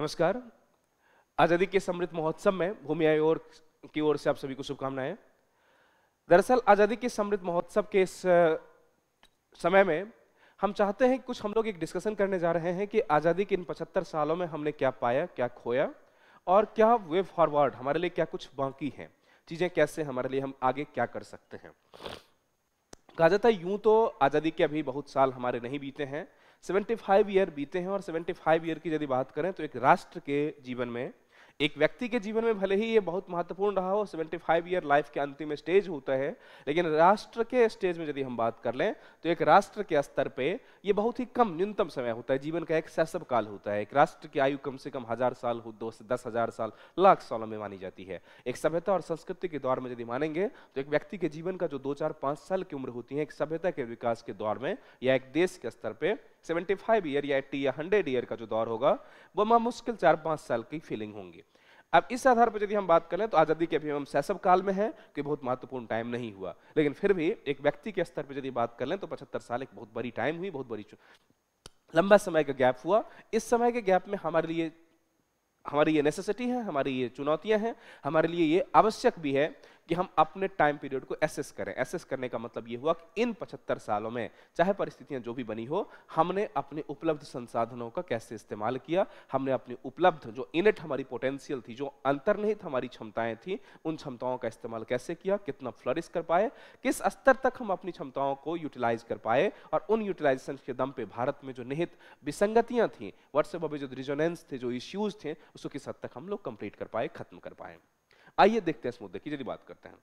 नमस्कार। आज़ादी के समृद्ध महोत्सव में भूमि आयोग की ओर से आप सभी को शुभकामनाएं। दरअसल आज़ादी के समृद्ध महोत्सव के इस समय में हम चाहते हैं कि कुछ हम लोग एक डिस्कशन करने जा रहे हैं कि आज़ादी के इन 75 सालों में हमने क्या पाया, क्या खोया और क्या वे फॉरवर्ड हमारे लिए क्या कुछ बाकी हैं, चीज़ें कैसे हमारे लिए हम आगे क्या कर सकते हैं। कहा जाता है यूं तो आज़ादी के अभी बहुत साल हमारे नहीं बीते हैं, 75 ईयर बीते हैं और 75 ईयर की यदि बात करें तो एक राष्ट्र के जीवन में, एक व्यक्ति के जीवन में भले ही ये बहुत महत्वपूर्ण रहा हो, 75 ईयर लाइफ के अंतिम स्टेज होता है, लेकिन राष्ट्र के स्टेज में यदि हम बात कर लें तो एक राष्ट्र के स्तर पे ये बहुत ही कम न्यूनतम समय होता है, जीवन का एक शैशव काल होता है। एक राष्ट्र की आयु कम से कम 1000 साल हो, 2 से 10,000 साल, लाख सालों में मानी जाती है। एक सभ्यता और संस्कृति के दौर में यदि मानेंगे तो एक व्यक्ति के जीवन का जो 2, 4, 5 साल की उम्र होती है एक सभ्यता के विकास के दौर में या एक देश के स्तर पे 75 ईयर या 80 या 100 ईयर का जो दौर होगा वो मुश्किल 4-5 साल की फीलिंग होंगी। अब इस आधार पर यदि हम बात करें तो आज़ादी के अभी हम शैशव काल में है कि बहुत महत्वपूर्ण टाइम नहीं हुआ, लेकिन फिर भी एक व्यक्ति के स्तर पर यदि बात कर लें तो 75 साल एक बहुत बड़ी टाइम हुई, बहुत बड़ी लंबा समय का गैप हुआ। इस समय के गैप में हमारी ये नेसेसिटी है, हमारी ये चुनौतियां हैं, हमारे लिए ये आवश्यक भी है कि हम अपने टाइम पीरियड को एसेस करें। एसेस करने का मतलब ये हुआ कि इन 75 सालों में चाहे परिस्थितियां जो भी बनी हो, हमने अपने उपलब्ध संसाधनों का कैसे इस्तेमाल किया, हमने अपनी उपलब्ध जो इनेट हमारी पोटेंशियल थी, जो अंतर्निहित हमारी क्षमताएं थी, उन क्षमताओं का इस्तेमाल कैसे किया, कितना फ्लरिश कर पाए, किस स्तर तक हम अपनी क्षमताओं को यूटिलाइज कर पाए और उन यूटिलाइजेशन के दम पे भारत में जो निहित विसंगतियां थी, व्हाट्सएप जो रिजोनेंस थे, जो इश्यूज थे, उसको किस हद तक हम लोग कंप्लीट कर पाए, खत्म कर पाए। आइए देखते हैं इस मुद्दे की यदि बात करते हैं।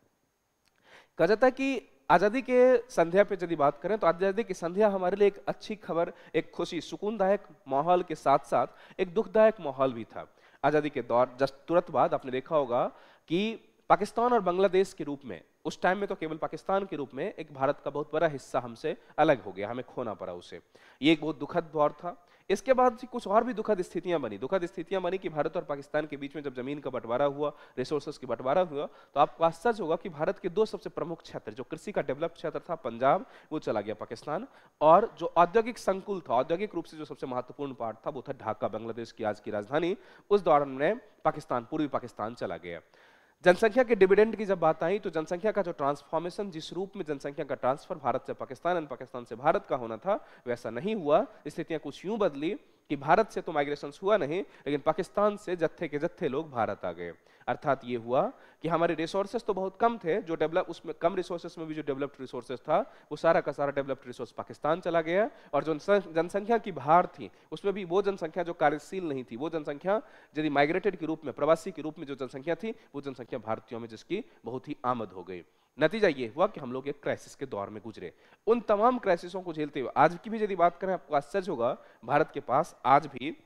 कहा जाता है कि आज़ादी के संध्या पे यदि बात करें तो आज़ादी की संध्या हमारे लिए एक अच्छी खबर, एक खुशी, सुकूनदायक माहौल के साथ साथ एक दुखदायक माहौल भी था। आज़ादी के दौर जस्ट तुरंत बाद आपने देखा होगा कि पाकिस्तान और बांग्लादेश के रूप में, उस टाइम में तो केवल पाकिस्तान के रूप में, एक भारत का बहुत बड़ा हिस्सा हमसे अलग हो गया, हमें खोना पड़ा उसे। ये एक बहुत दुखद दौर था। इसके बाद कुछ और भी दुखद स्थितियां बनी कि भारत और पाकिस्तान के बीच में जब जमीन का बंटवारा हुआ, रिसोर्सेज की बंटवारा हुआ, तो आपको आश्चर्य होगा कि भारत के 2 सबसे प्रमुख क्षेत्र, जो कृषि का डेवलप क्षेत्र था पंजाब, वो चला गया पाकिस्तान, और जो औद्योगिक संकुल था, औद्योगिक रूप से जो सबसे महत्वपूर्ण पार्ट था, वो था ढाका, बांग्लादेश की आज की राजधानी, उस दौरान में पाकिस्तान, पूर्वी पाकिस्तान चला गया। जनसंख्या के डिविडेंड की जब बात आई तो जनसंख्या का जो ट्रांसफॉर्मेशन, जिस रूप में जनसंख्या का ट्रांसफर भारत से पाकिस्तान और पाकिस्तान से भारत का होना था, वैसा नहीं हुआ। स्थितियां कुछ यूं बदली कि भारत से तो माइग्रेशन हुआ नहीं, लेकिन पाकिस्तान से जत्थे के जत्थे लोग भारत आ गए। अर्थात ये हुआ कि हमारे रिसोर्सेज तो बहुत कम थे, जो डेवलप, उसमें कम रिसोर्सेज में भी जो डेवलप्ड रिसोर्सेज था वो सारा का सारा डेवलप्ड रिसोर्स पाकिस्तान चला गया, और जो जनसंख्या की भार थी उसमें भी वो जनसंख्या जो कार्यशील नहीं थी, वो जनसंख्या यदि माइग्रेटेड के रूप में, प्रवासी के रूप में जो जनसंख्या थी, वो जनसंख्या भारतीयों में जिसकी बहुत ही आमद हो गई। नतीजा ये हुआ कि हम लोग एक क्राइसिस के दौर में गुजरे। उन तमाम क्राइसिसों को झेलते हुए आज की भी यदि बात करें, आपको आश्चर्य होगा, भारत के पास आज भी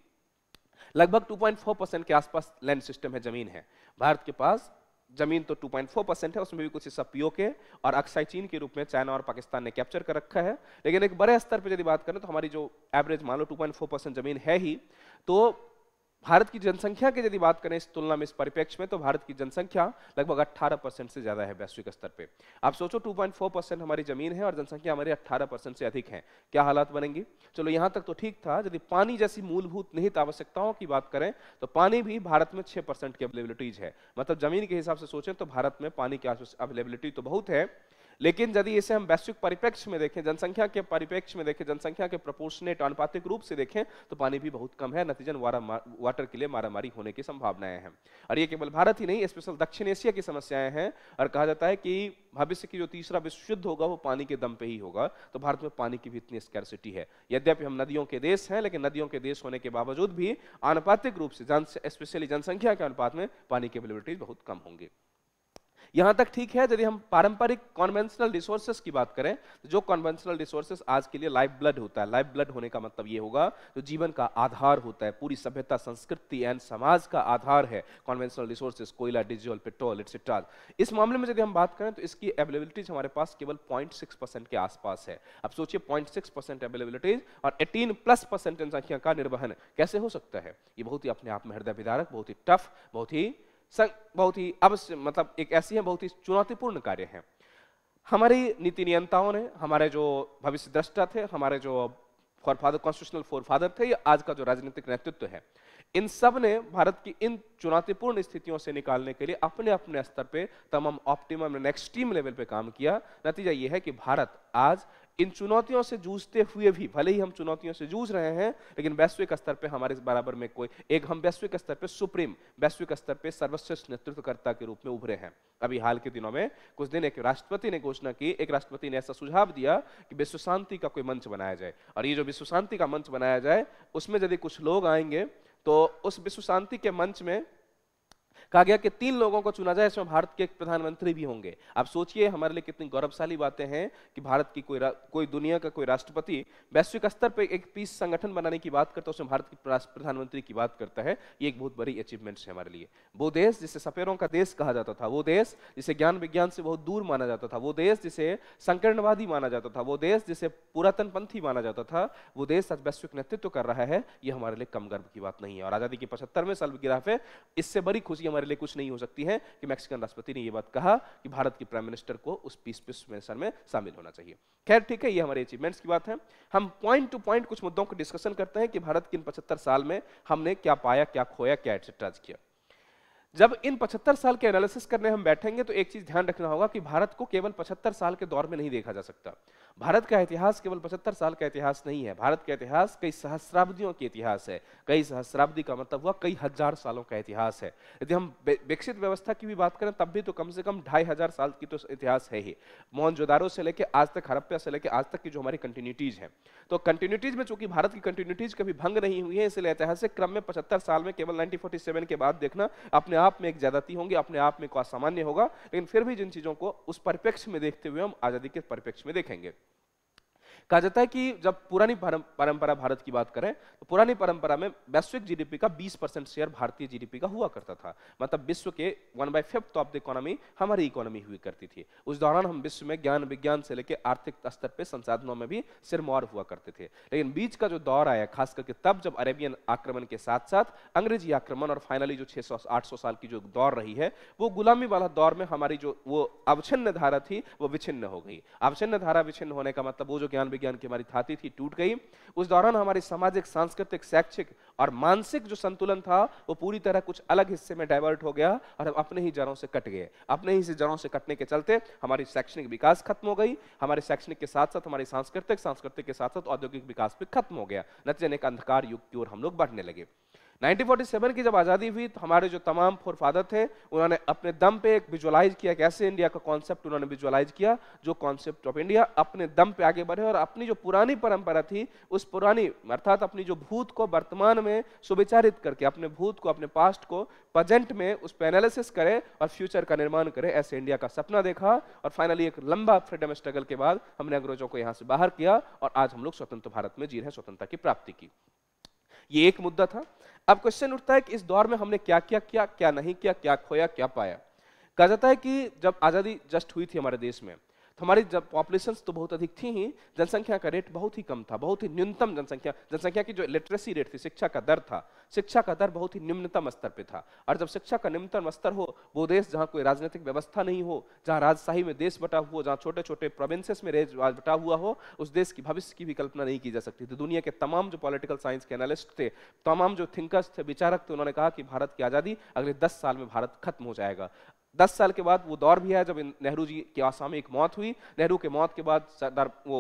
लगभग 2.4% के आसपास लैंड सिस्टम है, जमीन है। भारत के पास जमीन तो 2.4% है, उसमें भी कुछ हिस्सा पीओके और अक्साई चीन के रूप में चाइना और पाकिस्तान ने कैप्चर कर रखा है। लेकिन एक बड़े स्तर पर यदि बात करें तो हमारी जो एवरेज मान लो 2.4% जमीन है ही, तो भारत की जनसंख्या की यदि बात करें इस तुलना में, इस परिप्रेक्ष्य में, तो भारत की जनसंख्या लगभग 18% से ज्यादा है वैश्विक स्तर पे। आप सोचो 2.4% हमारी जमीन है और जनसंख्या हमारी 18% से अधिक है, क्या हालात बनेंगी। चलो यहां तक तो ठीक था। यदि पानी जैसी मूलभूत निहित आवश्यकताओं की बात करें तो पानी भी भारत में 6% की अवेलेबिलिटीज है। मतलब जमीन के हिसाब से सोचें तो भारत में पानी की अवेलेबिलिटी तो बहुत है, लेकिन यदि इसे हम वैश्विक परिप्रेक्ष्य में देखें, जनसंख्या के परिप्रेक्ष्य में देखें, जनसंख्या के प्रोपोर्शनेट आनुपातिक रूप से देखें तो पानी भी बहुत कम है। नतीजन वाटर के लिए मारामारी होने की संभावनाएं हैं। और ये केवल भारत ही नहीं, स्पेशल दक्षिण एशिया की समस्याएं हैं। और कहा जाता है कि भविष्य की जो तीसरा विश्व युद्ध होगा वो पानी के दम पे ही होगा। तो भारत में पानी की भी इतनी स्कैर्सिटी है। यद्यपि हम नदियों के देश हैं, लेकिन नदियों के देश होने के बावजूद भी आनुपातिक रूप से, स्पेशली जनसंख्या के अनुपात में, पानी की अवेलेबिलिटी बहुत कम होंगी। यहां तक ठीक है। यदि हम पारंपरिक कन्वेंशनल रिसोर्सेज की बात करें, तो जो कन्वेंशनल रिसोर्सेज आज के लिए लाइफ ब्लड होता है, लाइफ ब्लड होने का मतलब ये होगा जो जीवन का आधार होता है, पूरी सभ्यता, संस्कृति एंड समाज का आधार है कन्वेंशनल रिसोर्सेज, कोयला, डीजल, पेट्रोल एटसेट्रा। इस मामले में यदि हम बात करें तो इसकी अवेलेबिलिटीज हमारे पास केवल 0.6% के आसपास है। अब सोचिए 0.6% अवेलेबिलिटीज और 18+% जनसंख्या का निर्वहन कैसे हो सकता है। ये बहुत ही अपने आप में हृदय विदारक, बहुत ही टफ, बहुत ही अवश्य, मतलब एक ऐसी है, बहुत ही चुनौतीपूर्ण कार्य है। हमारी नीति नियंताओं ने, हमारे जो भविष्य दृष्टा थे, हमारे जो फोरफादर, कॉन्स्टिट्यूशनल फोरफादर थे या आज का जो राजनीतिक नेतृत्व है, इन सब ने भारत की इन चुनौतीपूर्ण स्थितियों से निकालने के लिए अपने अपने स्तर पे तमाम ऑप्टिमम एंड एक्सट्रीम लेवल पे काम किया। नतीजा ये है कि भारत आज इन चुनौतियों से जूझते हुए भी, भले ही हम चुनौतियों से जूझ रहे हैं, लेकिन वैश्विक स्तर पे हमारे बराबर में कोई एक, हम वैश्विक स्तर पे सुप्रीम, वैश्विक स्तर पे सर्वश्रेष्ठ नेतृत्वकर्ता के रूप में उभरे हैं। अभी हाल के दिनों में कुछ दिन एक राष्ट्रपति ने घोषणा की, एक राष्ट्रपति ने ऐसा सुझाव दिया कि विश्व शांति का कोई मंच बनाया जाए, और ये जो विश्व शांति का मंच बनाया जाए उसमें यदि कुछ लोग आएंगे तो उस विश्व शांति के मंच में कहा गया कि 3 लोगों को चुना जाए, इसमें भारत के एक प्रधानमंत्री भी होंगे। आप सोचिए हमारे लिए कितनी गौरवशाली बातें हैं कि भारत की कोई दुनिया का कोई राष्ट्रपति वैश्विक स्तर पर एक पीस संगठन बनाने की बात करता है, उसमें भारत के प्रधानमंत्री की बात करता है। ये एक बहुत बड़ी अचीवमेंट है हमारे लिए। वो देश जिसे सपेरों का देश कहा जाता था, वो देश जिसे ज्ञान विज्ञान से बहुत दूर माना जाता था, वो देश जिसे संकीर्णवादी माना जाता था, वो देश जिसे पुरातनपंथी माना जाता था, वो देश आज वैश्विक नेतृत्व कर रहा है। ये हमारे लिए कम गर्व की बात नहीं है। और आजादी की 75वें सालगिरह पे इससे बड़ी खुशी हमारे लिए कुछ नहीं हो सकती है कि मैक्सिकन राष्ट्रपति ने यह बात कहा कि भारत की प्राइम मिनिस्टर को उस पीस मिशन में शामिल होना चाहिए। खैर ठीक है, ये हमारे अचीवमेंट्स की बात है। हम पॉइंट टू पॉइंट कुछ मुद्दों को डिस्कशन करते हैं कि भारत के इन 75 साल में हमने क्या पाया, क्या खोया, क्या एटसेट्रा किया। जब इन 75 साल के एनालिसिस करने हम बैठेंगे तो एक चीज ध्यान रखना होगा कि भारत को केवल 75 साल के दौर में नहीं देखा जा सकता। भारत का इतिहास केवल 75 साल का इतिहास नहीं है। भारत का इतिहास कई सहस्राब्दियों का इतिहास है। कई सहस्राब्दी का मतलब हुआ कई हजार सालों का इतिहास है। यदि हम विकसित व्यवस्था की भी बात करें तब भी तो कम से कम 2500 साल की तो इतिहास है ही। मोहनजोदारो से लेकर आज तक, हड़प्पा से लेकर आज तक की जो हमारी कंटिन्यूटीज है, तो कंटिन्यूटीज में चूंकि भारत की कंटिन्यूटीज कभी भंग नहीं हुई है, इसलिए ऐतिहासिक क्रम में 75 साल में केवल 1947 के बाद देखना अपने आप में एक ज्यादती होंगी, अपने आप में कोई असामान्य होगा। लेकिन फिर भी जिन चीजों को उस परिप्रेक्ष्य में देखते हुए हम आजादी के परिप्रेक्ष्य में देखेंगे। कहा जाता है कि जब पुरानी परंपरा भारत की बात करें तो पुरानी परंपरा में वैश्विक जीडीपी का 20% शेयर भारतीय जीडीपी का हुआ करता था। मतलब विश्व के 1/5 ऑफ द इकोनॉमी हमारी इकोनॉमी हुई करती थी। उस दौरान हम विश्व में ज्ञान विज्ञान से लेकर आर्थिक स्तर पे संसाधनों में भी सिरमौर हुआ करते थे। लेकिन बीच का जो दौर आया, खास करके तब जब अरेबियन आक्रमण के साथ साथ अंग्रेजी आक्रमण और फाइनली जो 600-800 साल की जो दौर रही है, वो गुलामी वाला दौर में हमारी जो वो अवच्छिन्न धारा थी वो विच्छिन्न हो गई। अवच्छिन्न धारा विच्छिन्न होने का मतलब वो जो ज्ञान विज्ञान की हमारी थाती थी टूट गई। उस दौरान हमारी सामाजिक, सांस्कृतिक, शैक्षिक और मानसिक जो संतुलन था वो पूरी तरह कुछ अलग हिस्से में डाइवर्ट हो गया और हम अपने ही जड़ों से कट गए। अपने ही जड़ों से कटने के चलते हमारी शैक्षणिक विकास खत्म हो गई। हमारे शैक्षणिक के साथ साथ हमारी सांस्कृतिक के साथ साथ औद्योगिक विकास भी खत्म हो गया। नतीजे एक अंधकार युग की ओर हम लोग बढ़ने लगे। 1947 की जब आजादी हुई तो हमारे जो तमाम फोरफादर थे उन्होंने अपने दम पे एक विजुअलाइज किया, कैसे इंडिया का कॉन्सेप्ट उन्होंने विजुअलाइज किया, जो कॉन्सेप्ट ऑफ इंडिया अपने दम पे आगे बढ़े और अपनी जो पुरानी परंपरा थी उस पुरानी अर्थात अपनी जो भूत को वर्तमान में सुविचारित करके, अपने भूत को, अपने पास्ट को प्रेजेंट में उस पर एनालिसिस करे और फ्यूचर का निर्माण करे, ऐसे इंडिया का सपना देखा। और फाइनली एक लंबा फ्रीडम स्ट्रगल के बाद हमने अंग्रेजों को यहाँ से बाहर किया और आज हम लोग स्वतंत्र भारत में जी रहे हैं, स्वतंत्रता की प्राप्ति की। ये एक मुद्दा था। अब क्वेश्चन उठता है कि इस दौर में हमने क्या क्या किया, क्या नहीं किया, क्या खोया, क्या पाया। कहा जाता है कि जब आजादी जस्ट हुई थी हमारे देश में तो हमारी जब पॉपुलेशंस तो बहुत अधिक थी ही, जनसंख्या का रेट बहुत ही कम था, बहुत ही न्यूनतम जनसंख्या की जो लिटरेसी रेट थी, शिक्षा का दर था, शिक्षा का दर बहुत ही निम्नतम स्तर पे था। और जब शिक्षा का निम्नतम स्तर हो, वो देश जहाँ कोई राजनीतिक व्यवस्था नहीं हो, जहाँ राजशाही में देश बटा हुआ, जहाँ छोटे छोटे प्रोविंसेस में राज बटा हुआ हो, उस देश की भविष्य की भी कल्पना नहीं की जा सकती थी। दुनिया के तमाम जो पॉलिटिकल साइंस के एनालिस्ट थे, तमाम जो थिंकर्स थे, विचारक थे, उन्होंने कहा कि भारत की आज़ादी अगले 10 साल में भारत खत्म हो जाएगा। 10 साल के बाद वो दौर भी है जब नेहरू जी की असामयिक मौत हुई। नेहरू के मौत के बाद सरदार वो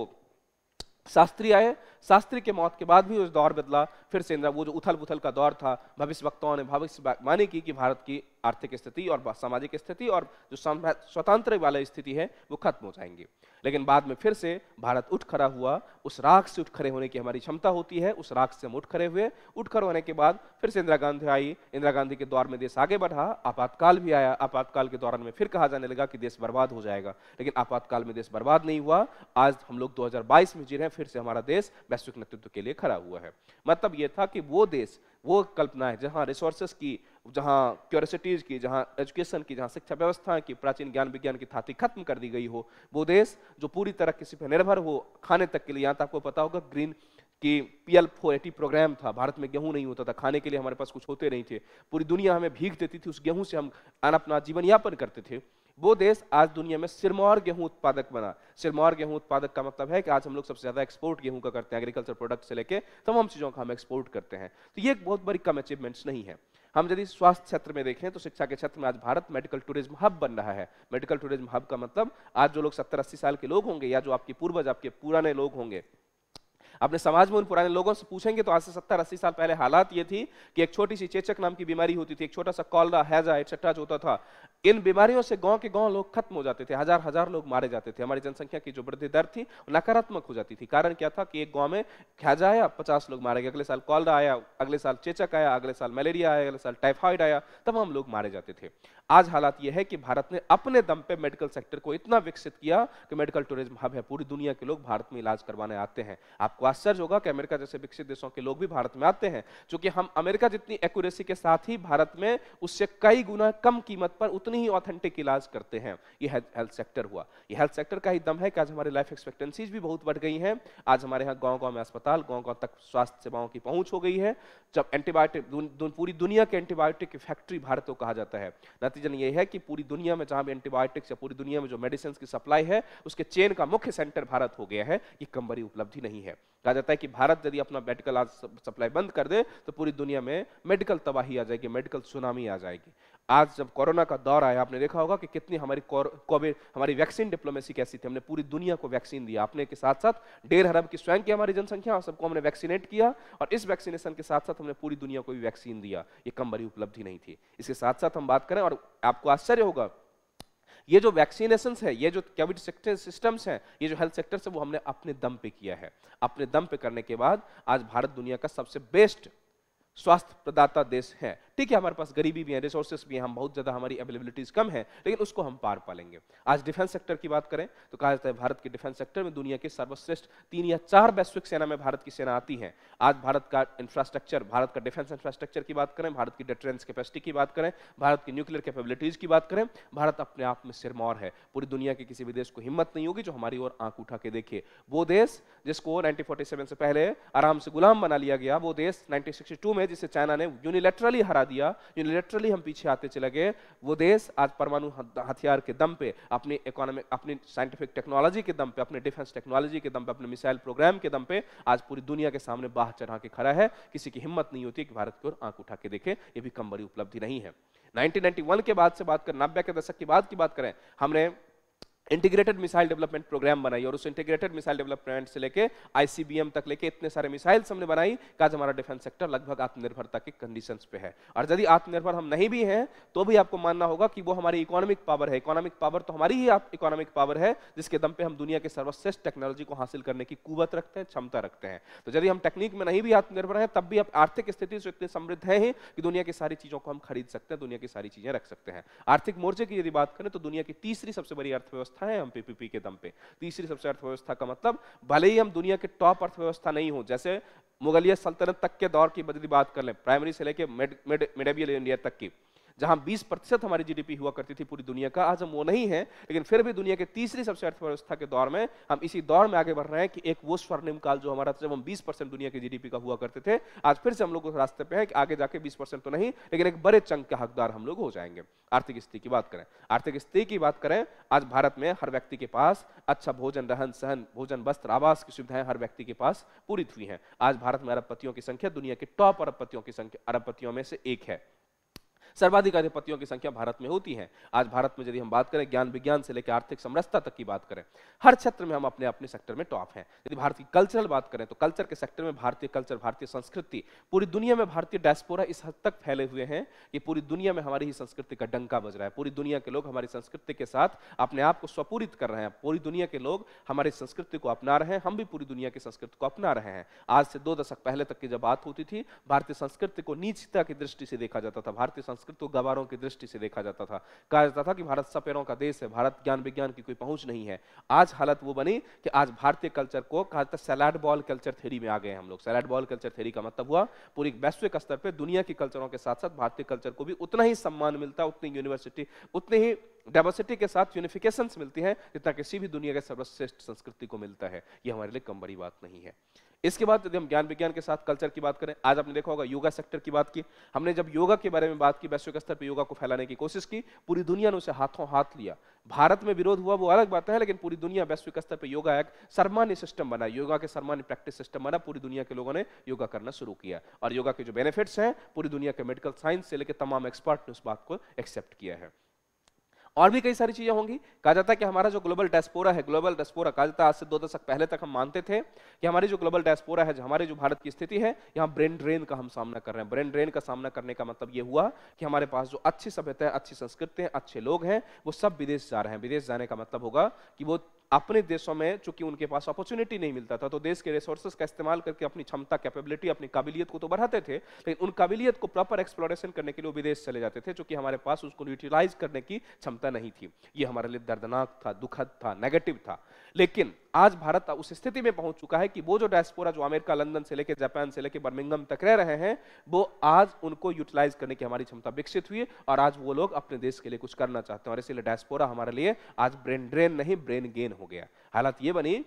शास्त्री आए, शास्त्री के मौत के बाद भी उस दौर बदला। फिर से वो जो उथल पुथल का दौर था, भविष्यवक्ताओं ने भविष्यवाणी की कि भारत की आर्थिक स्थिति और सामाजिक स्थिति और जो स्वतंत्र वाली स्थिति है वो खत्म हो जाएंगी। लेकिन बाद में फिर से भारत उठ खड़ा हुआ। उस राख से उठ खड़े होने की हमारी क्षमता होती है, उस राख से हम उठ खड़े हुए। उठ खड़े होने के बाद फिर से इंदिरा गांधी आई। इंदिरा गांधी के दौर में देश आगे बढ़ा, आपातकाल भी आया। आपातकाल के दौरान में फिर कहा जाने लगा कि देश बर्बाद हो जाएगा, लेकिन आपातकाल में देश बर्बाद नहीं हुआ। आज हम लोग 2022 में जी रहे हैं, फिर से हमारा देश वैश्विक नेतृत्व के लिए खड़ा हुआ है। मतलब ये था कि वो देश, वो कल्पना है जहां रिसोर्सेस की, जहां क्यूरियोसिटीज की, जहां एजुकेशन की, जहां शिक्षा व्यवस्था की, प्राचीन ज्ञान विज्ञान की थाती खत्म कर दी गई हो, वो देश जो पूरी तरह किसी पर निर्भर हो खाने तक के लिए। यहाँ तक आपको पता होगा ग्रीन की PL 480 प्रोग्राम था। भारत में गेहूं नहीं होता था, खाने के लिए हमारे पास कुछ होते नहीं थे, पूरी दुनिया हमें भीख देती थी, उस गेहूं से हम अपना जीवन यापन करते थे। वो देश आज दुनिया में सिरमौर गेहूं उत्पादक बना। सिरमौर गेहूं उत्पादक का मतलब है कि आज हम लोग सबसे ज्यादा एक्सपोर्ट गेहूं का करते हैं, एग्रीकल्चर प्रोडक्ट से लेके तमाम चीजों का हम एक्सपोर्ट करते हैं। तो ये एक बहुत बड़ी कम अचीवमेंट्स नहीं है। हम यदि स्वास्थ्य क्षेत्र में देखें तो शिक्षा के क्षेत्र में आज भारत मेडिकल टूरिज्म हब बन रहा है। मेडिकल टूरिज्म हब का मतलब आज जो लोग 70-80 साल के लोग होंगे या जो आपके पूर्वज, आपके पुराने लोग होंगे, अपने समाज में उन पुराने लोगों से पूछेंगे तो आज से 70-80 साल पहले हालात ये थी कि एक छोटी सी चेचक नाम की बीमारी होती थी, एक छोटा सा कॉलरा, हैजा एक्सेट्रा जो होता था, इन बीमारियों से गांव के गांव लोग खत्म हो जाते थे, हजार हजार लोग मारे जाते थे। हमारी जनसंख्या की जो वृद्धि दर थी नकारात्मक हो जाती थी। कारण क्या था कि एक गांव में हैजा आया, 50 लोग मारे गए, अगले साल कॉलरा आया, अगले साल चेचक आया, अगले साल मलेरिया आया, अगले साल टाइफाइड आया, तमाम लोग मारे जाते थे। आज हालात यह है कि भारत ने अपने दम पे मेडिकल सेक्टर को इतना विकसित किया कि मेडिकल टूरिज्म हब है, पूरी दुनिया के लोग भारत में इलाज करवाने आते हैं। आपको आश्चर्य होगा कि अमेरिका जैसे विकसित देशों के लोग भी भारत में आते हैं, क्योंकि हम अमेरिका जितनी एक्यूरेसी के साथ ही भारत में उससे कई गुना कम कीमत पर उतनी ही ऑथेंटिक इलाज करते हैं। ये हेल्थ सेक्टर हुआ। ये हेल्थ सेक्टर का ही दम है कि आज हमारी लाइफ एक्सपेक्टेंसीज भी बहुत बढ़ गई हैं। आज हमारे यहाँ गांव-गांव में अस्पताल, गांव-गांव तक स्वास्थ्य सेवाओं की पहुंच हो गई है। जब एंटीबायोटिक, पूरी दुनिया के एंटीबायोटिक की फैक्ट्री भारत को कहा जाता है। नतीजन ये है कि पूरी दुनिया में जहां भी एंटीबायोटिक्स या पूरी दुनिया में जो मेडिसिन की सप्लाई है उसके चेन का मुख्य सेंटर भारत हो गया है। ये कम बड़ी उपलब्धि नहीं है। कहा जाता है कि भारत यदि अपना मेडिकल आज सप्लाई बंद कर दे तो पूरी दुनिया में मेडिकल तबाही आ जाएगी, मेडिकल सुनामी आ जाएगी। आज जब कोरोना का दौर आया, आपने देखा होगा कि कितनी हमारी वैक्सीन डिप्लोमेसी कैसी थी। हमने पूरी दुनिया को वैक्सीन दिया, अपने के साथ साथ 1.5 अरब की स्वयं की हमारी जनसंख्या, सबको हमने वैक्सीनेट किया, और इस वैक्सीनेशन के साथ साथ हमने पूरी दुनिया को भी वैक्सीन दिया। ये कम बड़ी उपलब्धि नहीं थी। इसके साथ साथ हम बात करें, और आपको आश्चर्य होगा, ये जो वैक्सीनेशंस है, ये जो कोविड सिस्टम्स हैं, ये जो हेल्थ सेक्टर है, वो हमने अपने दम पे किया है। अपने दम पे करने के बाद आज भारत दुनिया का सबसे बेस्ट स्वास्थ्य प्रदाता देश है। ठीक है, हमारे पास गरीबी भी है, रिसोर्सेस भी हैं, हम बहुत ज्यादा, हमारी अवेलेबिलिटीज कम है, लेकिन उसको हम पार पालेंगे। आज डिफेंस सेक्टर की बात करें तो कहा जाता है भारत के डिफेंस सेक्टर में दुनिया के सर्वश्रेष्ठ 3 या 4 वैश्विक सेना में भारत की सेना आती है। आज भारत का इंफ्रास्ट्रक्चर, भारत का डिफेंस इंफ्रास्ट्रक्चर की बात करें, भारत की डिफेंस कैपेसिटी की बात करें, भारत की न्यूक्लियर कैपेबिलिटीज की बात करें, भारत अपने आप में सिरमौर है। पूरी दुनिया के किसी भी देश को हिम्मत नहीं होगी जो हमारी ओर आंख उठा के देखे। वो देश जिसको 1947 से पहले आराम से गुलाम बना लिया गया, वो देश 1962 में जिसे चाइना ने यूनिलैटरली हरा दिया, यूनिलैटरली हम पीछे आते चले गए, वो देश आज परमाणु हथियार के दम पे, अपनी इकोनॉमिक, अपनी साइंटिफिक टेक्नोलॉजी के दम पे, अपने डिफेंस टेक्नोलॉजी के दम पे, अपने मिसाइल प्रोग्राम के दम पे आज पूरी दुनिया के सामने बाह चढ़ा के खड़ा है। किसी की हिम्मत नहीं होती कि भारत की ओर आंख उठा के देखे। ये भी कम बड़ी उपलब्धि नहीं है। 1991 के बाद से बात करें, 90 के दशक की बात करें, हमने इंटीग्रेटेड मिसाइल डेवलपमेंट प्रोग्राम बनाई, और उस इंटीग्रेटेड मिसाइल डेवलपमेंट से लेके आईसीबीएम तक लेके इतने सारे मिसाइल्स हमने बनाई कि आज हमारा डिफेंस सेक्टर लगभग आत्मनिर्भरता के कंडीशंस पे है। और यदि आत्मनिर्भर हम नहीं भी हैं तो भी आपको मानना होगा कि वो हमारी इकोनॉमिक पावर है। इकोनॉमिक पावर तो हमारी ही इकोनॉमिक पावर है, जिसके दम पे हम दुनिया के सर्वश्रेष्ठ टेक्नोलॉजी को हासिल करने की कुवत रखते हैं, क्षमता रखते हैं। तो यदि हम टेक्निक में नहीं भी आत्मनिर्भर हैं, तब भी आप आर्थिक स्थिति से इतने समृद्ध हैं ही कि दुनिया की सारी चीजों को हम खरीद सकते हैं, दुनिया की सारी चीजें रख सकते हैं। आर्थिक मोर्चे की यदि बात करें तो दुनिया की तीसरी सबसे बड़ी अर्थव्यवस्था है हम पीपीपी के दम पे। तीसरी सबसे अर्थव्यवस्था का मतलब, भले ही हम दुनिया के टॉप अर्थव्यवस्था नहीं हो, जैसे मुगलिया सल्तनत तक के दौर की बदली बात कर लें, प्राइमरी से लेके मिडेवियल इंडिया तक की, जहां 20% हमारी जीडीपी हुआ करती थी पूरी दुनिया का, आज हम वो नहीं है। लेकिन फिर भी दुनिया के तीसरी सबसे अर्थव्यवस्था के दौर में हम इसी दौर में आगे बढ़ रहे हैं कि एक वो स्वर्णिम काल जो हमारा, जब हम 20% दुनिया की जीडीपी का हुआ करते थे, आज फिर से हम लोग उस रास्ते पे हैं कि आगे जाके 20% तो नहीं, लेकिन एक बड़े चंक के हकदार हम लोग हो जाएंगे। आर्थिक स्थिति की बात करें, आर्थिक स्थिति की बात करें, आज भारत में हर व्यक्ति के पास अच्छा भोजन, रहन सहन, भोजन, वस्त्र, आवास की सुविधाएं हर व्यक्ति के पास पूरी हुई हैं। आज भारत में अरबपतियों की संख्या दुनिया के टॉप अरबपतियों में से एक है। सर्वाधिक अधिपतियों की संख्या भारत में होती है। आज भारत में यदि हम बात करें ज्ञान विज्ञान से लेकर आर्थिक समरसता तक की बात करें, हर क्षेत्र में हम अपने अपने सेक्टर में टॉप हैं। यदि भारत की कल्चरल बात करें तो कल्चर के सेक्टर में भारतीय कल्चर, भारतीय संस्कृति, पूरी दुनिया में भारतीय डायस्पोरा इस हद तक फैले हुए हैं कि पूरी दुनिया में हमारी ही संस्कृति का डंका बज रहा है। पूरी दुनिया के लोग हमारी संस्कृति के साथ अपने आप को स्वपूरित कर रहे हैं। पूरी दुनिया के लोग हमारी संस्कृति को अपना रहे हैं, हम भी पूरी दुनिया की संस्कृति को अपना रहे हैं। आज से 2 दशक पहले तक की जब बात होती थी, भारतीय संस्कृति को नीचता की दृष्टि से देखा जाता था, भारतीय संस्कृति को गवारों की दृष्टि से देखा जाता था, कहा जाता था कि भारत सपेरों का देश है, भारत ज्ञान विज्ञान की कोई पहुंच नहीं है। आज हालत वो बनी कि आज भारतीय कल्चर को कहा जाता है सैलाड बॉल कल्चर थ्योरी में आ गए हम लोग। सैलाड बॉल कल्चर थ्योरी का मतलब हुआ पूरी वैश्विक स्तर पर दुनिया की कल्चरों के साथ साथ भारतीय कल्चर को भी उतना ही सम्मान मिलता, उतनी यूनिवर्सिटी, उतने ही डाइवर्सिटी के साथ यूनिफिकेशंस मिलती हैं जितना किसी भी दुनिया के सर्वश्रेष्ठ संस्कृति को मिलता है। ये हमारे लिए कम बड़ी बात नहीं है। इसके बाद यदि हम ज्ञान विज्ञान के साथ कल्चर की बात करें, आज आपने देखा होगा योगा सेक्टर की बात की। हमने जब योगा के बारे में बात की, वैश्विक स्तर पर योगा को फैलाने की कोशिश की, पूरी दुनिया ने उसे हाथों हाथ लिया। भारत में विरोध हुआ वो अलग बात है, लेकिन पूरी दुनिया वैश्विक स्तर पर योगा एक सामान्य सिस्टम बना, योगा के सामान्य प्रैक्टिस सिस्टम बना। पूरी दुनिया के लोगों ने योगा करना शुरू किया और योगा के जो बेनिफिट्स हैं पूरी दुनिया के मेडिकल साइंस से लेकर तमाम एक्सपर्ट ने उस बात को एक्सेप्ट किया है। और भी कई सारी चीजें होंगी। कहा जाता है कि हमारा जो ग्लोबल डायस्पोरा है, ग्लोबल डायस्पोरा कहा जाता है, आज से 2 दशक पहले तक हम मानते थे कि हमारी जो ग्लोबल डायस्पोरा है, हमारे जो भारत की स्थिति है, यहाँ ब्रेन ड्रेन का हम सामना कर रहे हैं। ब्रेन ड्रेन का सामना करने का मतलब ये हुआ कि हमारे पास जो अच्छी सभ्यता है, अच्छी संस्कृति है, अच्छे लोग हैं, वो सब विदेश जा रहे हैं। विदेश जाने का मतलब होगा कि वो अपने देशों में, चूंकि उनके पास अपॉर्चुनिटी नहीं मिलता था, तो देश के रिसोर्सेज का इस्तेमाल करके अपनी क्षमता, कैपेबिलिटी, अपनी काबिलियत को तो बढ़ाते थे, लेकिन उन काबिलियत को प्रॉपर एक्सप्लोरेशन करने के लिए विदेश चले जाते थे, चूंकि हमारे पास उसको यूटिलाइज करने की क्षमता नहीं थी। ये हमारे लिए दर्दनाक था, दुखद था, नेगेटिव था। लेकिन आज भारत उस स्थिति में पहुंच चुका है कि वो जो डायस्पोरा जो अमेरिका, लंदन से लेकर जापान से लेकर बर्मिंघम तक रह रहे हैं, वो आज उनको यूटिलाइज करने की हमारी क्षमता विकसित हुई और आज वो लोग अपने देश के लिए कुछ करना चाहते हैं। और इसीलिए डायस्पोरा हमारे लिए आज ब्रेन ड्रेन नहीं, ब्रेन गेन हो गया। हालत ये बनी,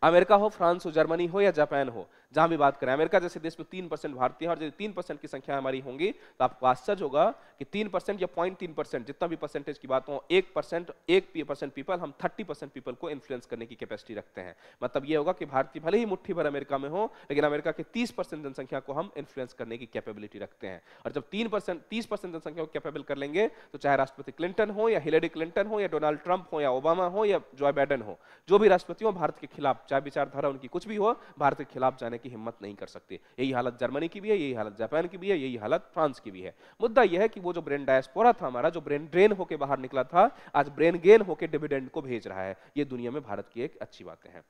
अमेरिका हो, फ्रांस हो, जर्मनी हो या जापान हो, जहां भी बात करें, अमेरिका जैसे देश में 3% भारतीय हैं और यदि 3% की संख्या हमारी होंगी तो आपको आश्चर्य होगा कि 3% या 0.3%, जितना भी परसेंटेज की बात हो, 1% पीपल, हम 30% पीपल को इन्फ्लुएंस करने की कैपेसिटी रखते हैं। मतलब ये होगा कि भारतीय भले ही मुट्ठी भर अमेरिका में हो, लेकिन अमेरिका के 30% जनसंख्या को हम इन्फ्लुएंस करने की कैपेबिलिटी रखते हैं। और जब 30% जनसंख्या को कैपेबल कर लेंगे, तो चाहे राष्ट्रपति क्लिंटन हो या हिलेरी क्लिंटन हो या डोनाल्ड ट्रंप हो या ओबामा हो या जो बाइडेन हो, जो भी राष्ट्रपति हो, भारत के खिलाफ, चाहे विचारधारा उनकी कुछ भी हो, भारत के खिलाफ जाने की हिम्मत नहीं कर सकते। यही हालत जर्मनी की भी है, यही हालत जापान की भी है, यही हालत फ्रांस की भी है। मुद्दा यह है कि वो जो ब्रेन डायस्पोरा था हमारा, जो ब्रेन ड्रेन होके बाहर निकला था, आज ब्रेन गेन होके डिविडेंड को भेज रहा है। ये दुनिया में भारत की एक अच्छी बातें हैं।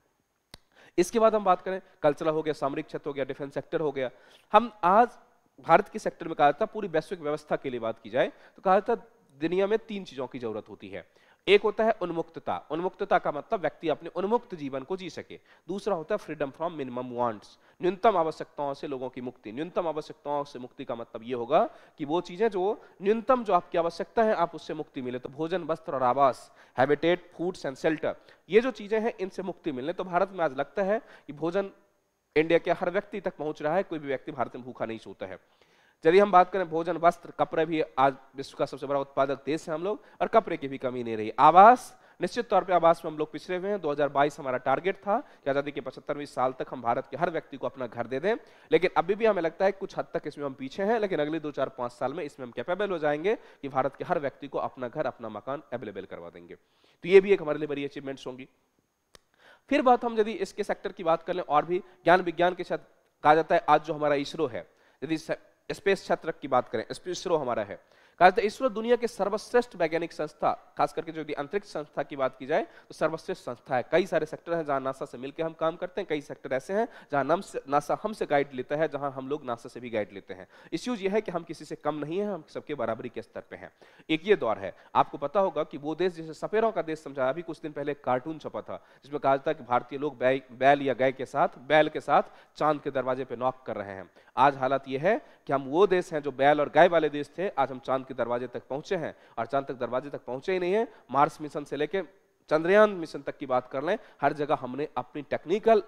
इसके बाद हम बात करें, कल्चरल हो गया, सामरिक क्षेत्र हो गया, डिफेंस सेक्टर हो गया। हम आज भारत के सेक्टर में कहा जाता है, पूरी वैश्विक व्यवस्था के लिए बात की जाए तो कहा जाता है दुनिया में 3 चीजों की जरूरत होती है। एक होता है उन्मुक्तता। उन्मुक्तता का मतलब व्यक्ति अपने उन्मुक्त जीवन को जी सके। दूसरा होता है फ्रीडम फ्रॉम मिनिमम वांट्स, न्यूनतम आवश्यकताओं से लोगों की मुक्ति। न्यूनतम आवश्यकताओं से मुक्ति का मतलब ये होगा कि वो चीजें जो न्यूनतम जो आपकी आवश्यकता है, आप उससे मुक्ति मिले। तो भोजन, वस्त्र और आवास, हैबिटेट, फूड्स एंड शेल्टर, ये जो चीजें हैं इनसे मुक्ति मिलने। तो भारत में आज लगता है कि भोजन इंडिया के हर व्यक्ति तक पहुंच रहा है, कोई भी व्यक्ति भारत में भूखा नहीं सोता है। यदि हम बात करें भोजन, वस्त्र, कपड़े, भी आज विश्व का सबसे बड़ा उत्पादक देश है हम लोग, और कपड़े की भी कमी नहीं रही। आवास, निश्चित तौर पे आवास में हम लोग पिछड़े हुए हैं। 2022 हमारा टारगेट था कि आजादी के 75वें साल तक हम भारत के हर व्यक्ति को अपना घर दे दें, लेकिन अभी भी हमें लगता है कुछ हद तक इसमें हम पीछे हैं। लेकिन अगले 2-4-5 साल में इसमें हम कैपेबल हो जाएंगे कि भारत के हर व्यक्ति को अपना घर, अपना मकान अवेलेबल करवा देंगे। तो ये भी एक हमारे लिए बड़ी अचीवमेंट्स होंगी। फिर बात हम यदि इसके सेक्टर की बात कर लें, और भी ज्ञान विज्ञान के साथ कहा जाता है, आज जो हमारा इसरो है, यदि स्पेस क्षेत्र की बात करें, इसरो हमारा है, कहा जाता है इसरो दुनिया के सर्वश्रेष्ठ वैज्ञानिक संस्था, खास करके जो यदि अंतरिक्ष संस्था की बात की जाए तो सर्वश्रेष्ठ संस्था है। कई सारे सेक्टर हैं जहां नासा से मिलकर हम काम करते हैं, कई सेक्टर ऐसे हैं जहां नासा हमसे गाइड लेता है, जहां हम लोग नासा से भी गाइड लेते हैं। इश्यूज यह है कि हम किसी से कम नहीं है, हम सबके बराबरी के स्तर पे हैं। एक ये दौर है, आपको पता होगा कि वो देश जिसे सपेरों का देश समझा, अभी कुछ दिन पहले कार्टून छपा था जिसमें कहा जाता है कि भारतीय लोग बैल या गाय के साथ, बैल के साथ चांद के दरवाजे पे नॉक कर रहे हैं। आज हालत यह है कि हम वो देश हैं जो बैल और गाय वाले देश थे, आज हम चांद के दरवाजे तक पहुंचे हैं। और चांद तक दरवाजे तक पहुंचे ही नहीं है, मार्स मिशन से लेके चंद्रयान मिशन तक की बात कर लें, हर जगह हमने अपनी टेक्निकल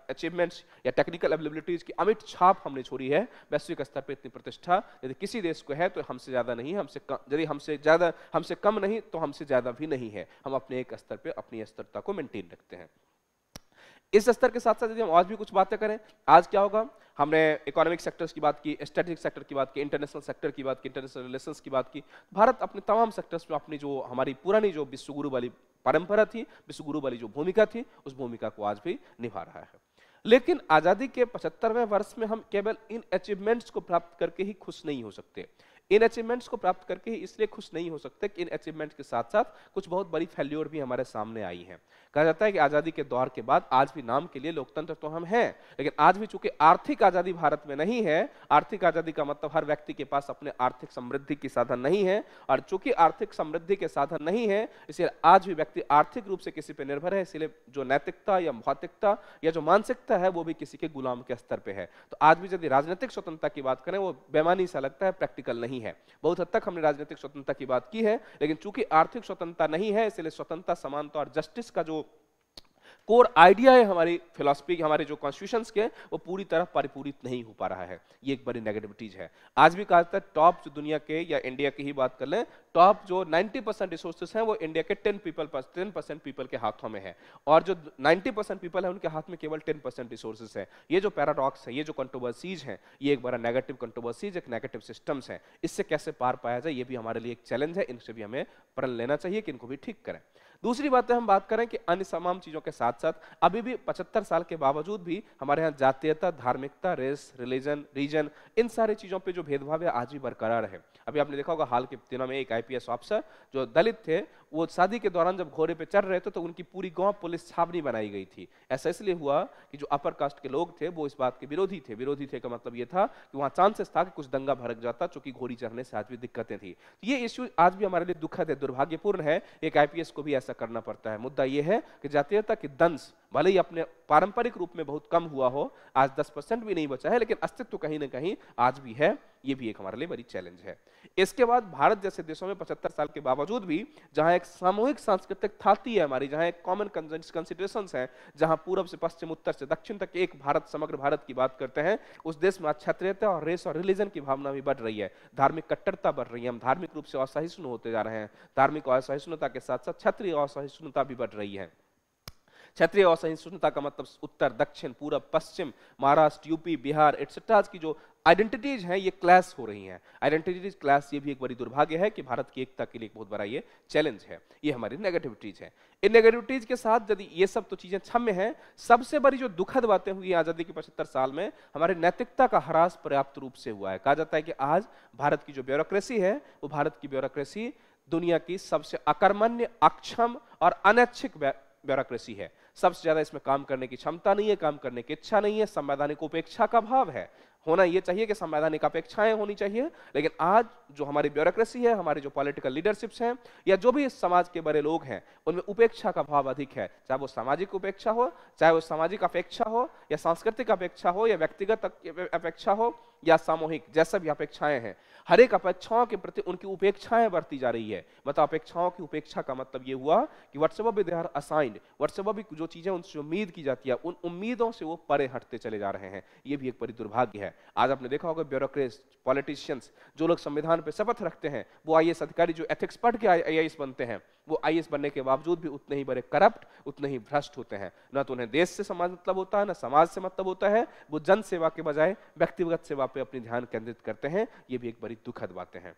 अचीवमेंट्स या टेक्निकल एबिलिटीज की अमिट छाप हमने छोड़ी है। वैश्विक स्तर पर इतनी प्रतिष्ठा यदि किसी देश को है तो हमसे ज्यादा नहीं है, यदि हमसे कम नहीं तो हमसे ज्यादा भी नहीं है। हम अपने एक स्तर पे अपनी स्थिरता को मेंटेन रखते हैं। इस स्तर के साथ साथ यदि हम आज भी कुछ बातें करें, आज क्या होगा, हमने इकोनॉमिक सेक्टर्स की बात की, स्ट्रेटेजिक सेक्टर की बात की, इंटरनेशनल सेक्टर की बात की, इंटरनेशनल रिलेशंस की बात की। भारत अपने तमाम सेक्टर्स में अपनी जो हमारी पुरानी जो विश्वगुरु वाली परंपरा थी, विश्वगुरु वाली जो भूमिका थी, उस भूमिका को आज भी निभा रहा है। लेकिन आजादी के 75वें वर्ष में हम केवल इन अचीवमेंट्स को प्राप्त करके ही खुश नहीं हो सकते। इन अचीवमेंट्स को प्राप्त करके ही इसलिए खुश नहीं हो सकते कि इन अचीवमेंट्स के साथ साथ कुछ बहुत बड़ी फेल्योर भी हमारे सामने आई है। कहा जाता है कि आजादी के दौर के बाद आज भी नाम के लिए लोकतंत्र तो हम हैं, लेकिन आज भी चूंकि आर्थिक आजादी भारत में नहीं है, आर्थिक आजादी का मतलब हर व्यक्ति के पास अपने आर्थिक समृद्धि की साधन नहीं है, और चूंकि आर्थिक समृद्धि के साधन नहीं है, इसलिए आज भी व्यक्ति आर्थिक रूप से किसी पर निर्भर है। इसलिए जो नैतिकता या भौतिकता या जो मानसिकता है वो भी किसी के गुलाम के स्तर पर है। तो आज भी यदि राजनीतिक स्वतंत्रता की बात करें, वो बेमानी सा लगता है, प्रैक्टिकल नहीं नहीं है। बहुत हद तक हमने राजनीतिक स्वतंत्रता की बात की है, लेकिन चूंकि आर्थिक स्वतंत्रता नहीं है, इसलिए स्वतंत्रता, समानता और जस्टिस का जो कोर आइडिया है हमारी फिलॉसफी, हमारे जो कॉन्स्टिट्यूशंस के, वो पूरी तरह परिपूरित नहीं हो पा रहा है। ये एक बड़ी नेगेटिविटीज है। आज भी कहा जाता है टॉप जो दुनिया के या इंडिया की ही बात कर लें, टॉप जो 90% रिसोर्सेस हैं वो इंडिया के 10% पीपल के हाथों में है, और जो 90% पीपल है उनके हाथ में केवल 10% रिसोर्सेस है। ये जो पैराडॉक्स है, ये जो कंट्रोवर्सीज हैं, ये एक बड़ा नेगेटिव कंट्रोवर्सीज, एक नेगेटिव सिस्टम्स है। इससे कैसे पार पाया जाए, ये भी हमारे लिए एक चैलेंज है। इनसे भी हमें प्रण लेना चाहिए कि इनको भी ठीक करें। दूसरी बात है, हम बात करें कि अन्य तमाम चीजों के साथ साथ अभी भी 75 साल के बावजूद भी हमारे यहाँ जातीयता, धार्मिकता, रेस, रिलीजन, रीजन, इन सारी चीजों पे जो भेदभाव है आज भी बरकरार है। अभी आपने देखा होगा हाल के दिनों में एक आईपीएस ऑफिसर जो दलित थे, वो शादी के दौरान जब घोड़े पे चढ़ रहे थे तो उनकी पूरी गांव पुलिस छावनी बनाई गई थी। ऐसा इसलिए हुआ कि जो अपर कास्ट के लोग थे वो इस बात के विरोधी थे। विरोधी थे का मतलब ये था कि वहां चांसेस था कि कुछ दंगा भड़क जाता, चूंकि घोड़ी चढ़ने से आज भी दिक्कतें थी। ये इश्यू आज भी हमारे लिए दुखद है, दुर्भाग्यपूर्ण है। एक आईपीएस को भी ऐसा करना पड़ता है। मुद्दा ये है कि जातीयता की दंश भले ही अपने पारंपरिक रूप में बहुत कम हुआ हो, आज 10% भी नहीं बचा है, लेकिन अस्तित्व कहीं ना कहीं आज भी है। ये भी एक हमारे लिए बड़ी चैलेंज है। इसके बाद भारत जैसे देशों में 75 साल के बावजूद भी जहां एक सामूहिक सांस्कृतिक थाती है हमारी, जहां एक कॉमन कंसिडरेशंस है, जहां पूर्व से पश्चिम, उत्तर से दक्षिण तक एक भारत, समग्र भारत की बात करते हैं, उस देश में क्षत्रियता और रेस और रिलीजन की भावना भी बढ़ रही है। धार्मिक कट्टरता बढ़ रही है। हम धार्मिक रूप से असहिष्णु होते जा रहे हैं। धार्मिक असहिष्णुता के साथ साथ क्षत्रिय असहिष्णुता भी बढ़ रही है। क्षेत्रीय असहिष्णुता का मतलब उत्तर, दक्षिण, पूरब, पश्चिम, महाराष्ट्र, यूपी, बिहार एटसेट्रा की जो आइडेंटिटीज हैं ये क्लैश हो रही हैं। आइडेंटिटीज क्लैश, ये भी एक बड़ी दुर्भाग्य है कि भारत की एकता के लिए एक बहुत बड़ा ये चैलेंज है। ये हमारी नेगेटिविटीज है। इन नेगेटिविटीज के साथ यदि ये सब तो चीजें क्षम्य हैं, सबसे बड़ी जो दुखद बातें हुई आजादी के 75 साल में, हमारी नैतिकता का ह्रास पर्याप्त रूप से हुआ है। कहा जाता है कि आज भारत की जो ब्यूरोक्रेसी है, वो भारत की ब्यूरोक्रेसी दुनिया की सबसे अकर्मण्य, अक्षम और अनैच्छिक ब्यूरोक्रेसी है। सबसे ज्यादा इसमें काम करने की क्षमता नहीं है, काम करने की इच्छा नहीं है, संवैधानिक उपेक्षा का भाव है। होना यह चाहिए कि संवैधानिक अपेक्षाएं होनी चाहिए, लेकिन आज जो हमारी ब्यूरोक्रेसी है, हमारे जो पॉलिटिकल लीडरशिप्स हैं, या जो भी इस समाज के बड़े लोग हैं, उनमें उपेक्षा का भाव अधिक है। चाहे वो सामाजिक उपेक्षा हो, चाहे वो सामाजिक अपेक्षा हो, या सांस्कृतिक अपेक्षा हो, या व्यक्तिगत अपेक्षा हो, या सामूहिक, जैसा भी अपेक्षाएं हैं, हर एक अपेक्षाओं के प्रति उनकी उपेक्षाएं बढ़ती जा रही है। मतलब अपेक्षाओं की उपेक्षा का मतलब ये हुआ कि व्हाट्सएवर भी दे आर असाइंड, व्हाट्सएवर भी जो चीजें उनसे उम्मीद की जाती है, उन उम्मीदों से वो परे हटते चले जा रहे हैं। ये भी एक बड़ी दुर्भाग्य है। आज आपने देखा होगा ब्यूरोक्रेट्स, पॉलिटिशियंस, जो लोग संविधान पे शपथ रखते हैं, वो आईएएस अधिकारी जो एथिक्स पढ़ के आईएएस बनते हैं, वो आईएएस बनने के बावजूद भी उतने ही बड़े करप्ट, उतने ही भ्रष्ट होते हैं। ना तो उन्हें देश से समाज मतलब होता है, ना समाज से मतलब होता है। वो जन सेवा के बजाय व्यक्तिगत सेवा पे अपनी ध्यान केंद्रित करते हैं। ये भी एक बड़ी दुखद बातें हैं।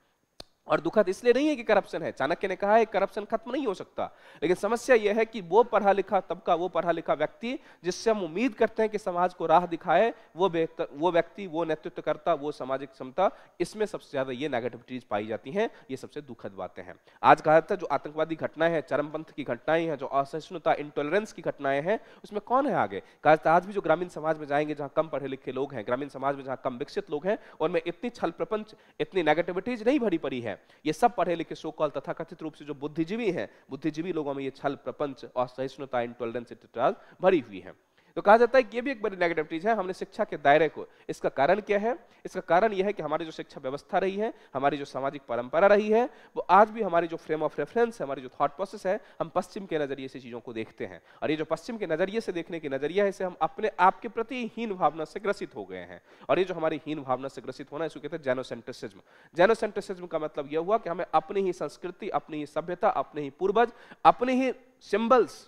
और दुखद इसलिए नहीं है कि करप्शन है। चाणक्य ने कहा है करप्शन खत्म नहीं हो सकता, लेकिन समस्या यह है कि वो पढ़ा लिखा तबका, वो पढ़ा लिखा व्यक्ति जिससे हम उम्मीद करते हैं कि समाज को राह दिखाए, वो व्यक्ति, वो नेतृत्व करता, वो सामाजिक क्षमता, इसमें सबसे ज्यादा ये नेगेटिविटीज पाई जाती हैं। ये सबसे दुखद बातें हैं। आज कहा जाता है जो आतंकवादी घटनाएं हैं, चरमपंथ की घटनाएं हैं, जो असहिष्णुता, इंटॉलरेंस की घटनाएं हैं, उसमें कौन है आगे? कहा जाता है आज भी जो ग्रामीण समाज में जाएंगे, जहां कम पढ़े लिखे लोग हैं, ग्रामीण समाज में जहां कम विकसित लोग हैं, उनमें इतनी छल प्रपंच, इतनी नेगेटिविटीज नहीं भरी पड़ी है। ये सब पढ़े लिखे सो कॉल तथाकथित रूप से जो बुद्धिजीवी हैं, बुद्धिजीवी लोगों में ये छल प्रपंच और सहिष्णुता, इंटॉलरेंस इत्यादि भरी हुई है। तो कहा जाता है कि ये भी एक बड़ी नेगेटिविटीज है। हमने शिक्षा के दायरे को, इसका कारण क्या है? इसका कारण यह है कि हमारी जो शिक्षा व्यवस्था रही है, हमारी जो सामाजिक परंपरा रही है, वो आज भी हमारी जो फ्रेम ऑफ रेफरेंस है, हमारी जो थॉट प्रोसेस है, हम पश्चिम के नजरिए से चीजों को देखते हैं। और ये जो पश्चिम के नजरिए से देखने की नजरिया है, इसे हम अपने आप के प्रति हीन भावना से ग्रसित हो गए हैं। और ये जो हमारी हीन भावना से ग्रसित होना, इसको कहते हैं जेनोसेंट्रिसिज्म। जेनोसेंट्रिसिज्म का मतलब यह हुआ कि हमें अपनी ही संस्कृति, अपनी ही सभ्यता, अपने ही पूर्वज, अपने ही सिंबल्स,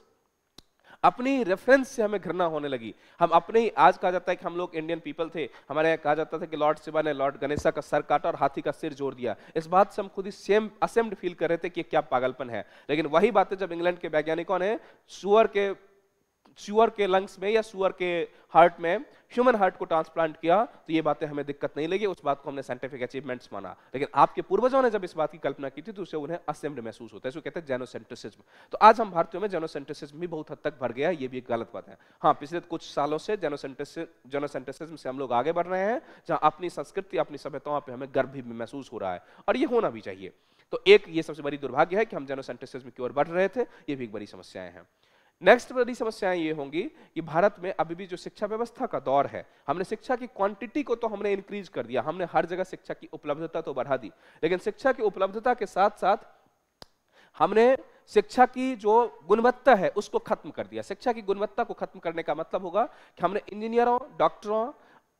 अपनी रेफरेंस से हमें घृणा होने लगी। हम अपने ही, आज कहा जाता है कि हम लोग इंडियन पीपल थे, हमारे यहाँ कहा जाता था कि लॉर्ड शिवा ने लॉर्ड गणेशा का सर काटा और हाथी का सिर जोड़ दिया। इस बात से हम खुद ही सेम असेम्ड फील कर रहे थे कि क्या पागलपन है। लेकिन वही बातें जब इंग्लैंड के वैज्ञानिकों ने सुअर के लंग्स में या सुअर के हार्ट में ह्यूमन हार्ट को ट्रांसप्लांट किया, तो ये बातें हमें दिक्कत नहीं लगी। उस बात को हमने साइंटिफिक अचीवमेंट्स माना। लेकिन आपके पूर्वजों ने जब इस बात की कल्पना की थी, तो उसे उन्हें असेम्ड महसूस होता है। इसको कहते हैं जेनोसेंट्रिसिज्म। तो आज हम भारतीयों में जेनोसेंट्रिसिज्म भी बहुत हद तक बढ़ गया है। ये भी एक गलत बात है। हाँ, पिछले कुछ सालों से जेनोसेंट्रिसिज्म से हम लोग आगे बढ़ रहे हैं, जहां अपनी संस्कृति, अपनी सभ्यताओं पर हमें गर्व भी महसूस हो रहा है, और ये होना भी चाहिए। तो एक ये सबसे बड़ी दुर्भाग्य है कि हम जेनोसेंट्रिसिज्म की ओर बढ़ रहे थे। ये भी एक बड़ी समस्याएं हैं। नेक्स्ट बड़ी समस्याएं ये होंगी कि भारत में अभी भी जो शिक्षा व्यवस्था का दौर है, हमने शिक्षा की क्वांटिटी को तो हमने इंक्रीज कर दिया, हमने हर जगह शिक्षा की उपलब्धता तो बढ़ा दी, लेकिन शिक्षा की उपलब्धता के साथ साथ हमने शिक्षा की जो गुणवत्ता है उसको खत्म कर दिया। शिक्षा की गुणवत्ता को खत्म करने का मतलब होगा कि हमने इंजीनियरों, डॉक्टरों,